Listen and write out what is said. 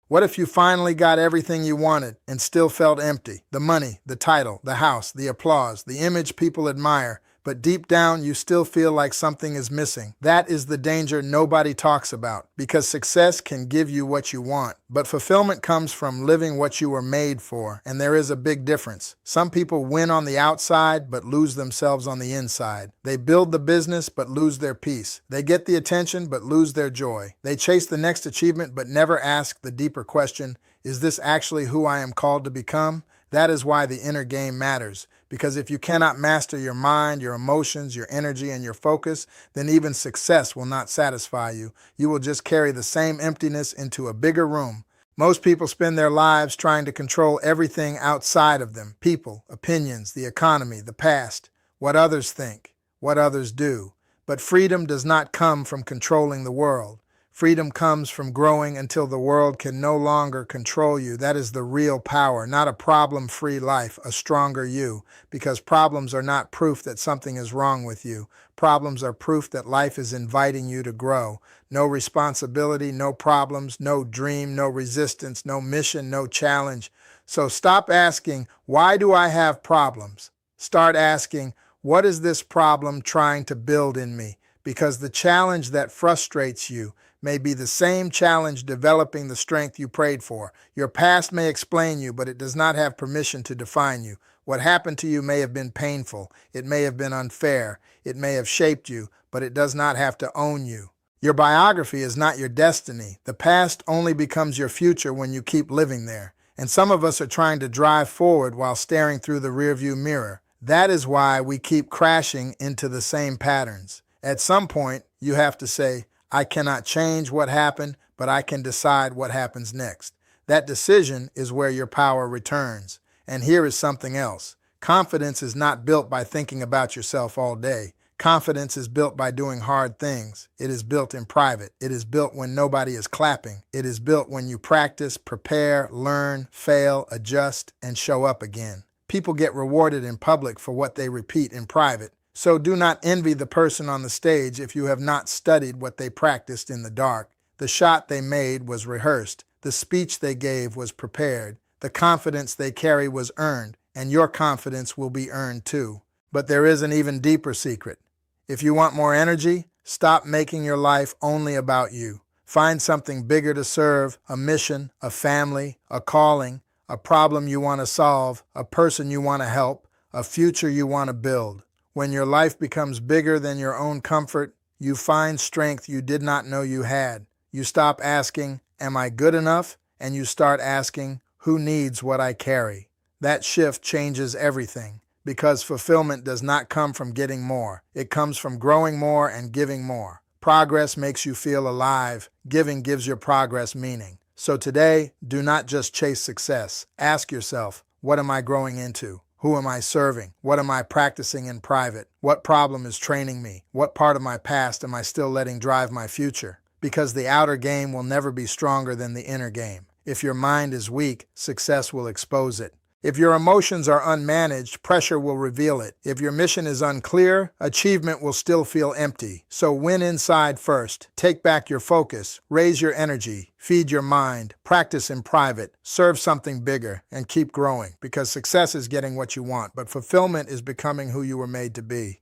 What if you finally got everything you wanted and still felt empty? The money, the title, the house, the applause, the image people admire, but deep down you still feel like something is missing. That is the danger nobody talks about, because success can give you what you want, but fulfillment comes from living what you were made for, and there is a big difference. Some people win on the outside but lose themselves on the inside. They build the business but lose their peace. They get the attention but lose their joy. They chase the next achievement but never ask the deeper question, is this actually who I am called to become? That is why the inner game matters. Because if you cannot master your mind, your emotions, your energy, and your focus, then even success will not satisfy you. You will just carry the same emptiness into a bigger room. Most people spend their lives trying to control everything outside of them: people, opinions, the economy, the past, what others think, what others do. But freedom does not come from controlling the world. Freedom comes from growing until the world can no longer control you. That is the real power, not a problem-free life, a stronger you. Because problems are not proof that something is wrong with you. Problems are proof that life is inviting you to grow. No responsibility, no problems, no dream, no resistance, no mission, no challenge. So stop asking, why do I have problems? Start asking, what is this problem trying to build in me? Because the challenge that frustrates you may be the same challenge developing the strength you prayed for. Your past may explain you, but it does not have permission to define you. What happened to you may have been painful. It may have been unfair. It may have shaped you, but it does not have to own you. Your biography is not your destiny. The past only becomes your future when you keep living there. And some of us are trying to drive forward while staring through the rearview mirror. That is why we keep crashing into the same patterns. At some point, you have to say, I cannot change what happened, but I can decide what happens next. That decision is where your power returns. And here is something else. Confidence is not built by thinking about yourself all day. Confidence is built by doing hard things. It is built in private. It is built when nobody is clapping. It is built when you practice, prepare, learn, fail, adjust, and show up again. People get rewarded in public for what they repeat in private. So do not envy the person on the stage if you have not studied what they practiced in the dark. The shot they made was rehearsed. The speech they gave was prepared. The confidence they carry was earned, and your confidence will be earned too. But there is an even deeper secret. If you want more energy, stop making your life only about you. Find something bigger to serve, a mission, a family, a calling, a problem you want to solve, a person you want to help, a future you want to build. When your life becomes bigger than your own comfort, you find strength you did not know you had. You stop asking, am I good enough? And you start asking, who needs what I carry? That shift changes everything, because fulfillment does not come from getting more. It comes from growing more and giving more. Progress makes you feel alive. Giving gives your progress meaning. So today, do not just chase success. Ask yourself, what am I growing into? Who am I serving? What am I practicing in private? What problem is training me? What part of my past am I still letting drive my future? Because the outer game will never be stronger than the inner game. If your mind is weak, success will expose it. If your emotions are unmanaged, pressure will reveal it. If your mission is unclear, achievement will still feel empty. So win inside first. Take back your focus. Raise your energy. Feed your mind. Practice in private. Serve something bigger and keep growing, because success is getting what you want, but fulfillment is becoming who you were made to be.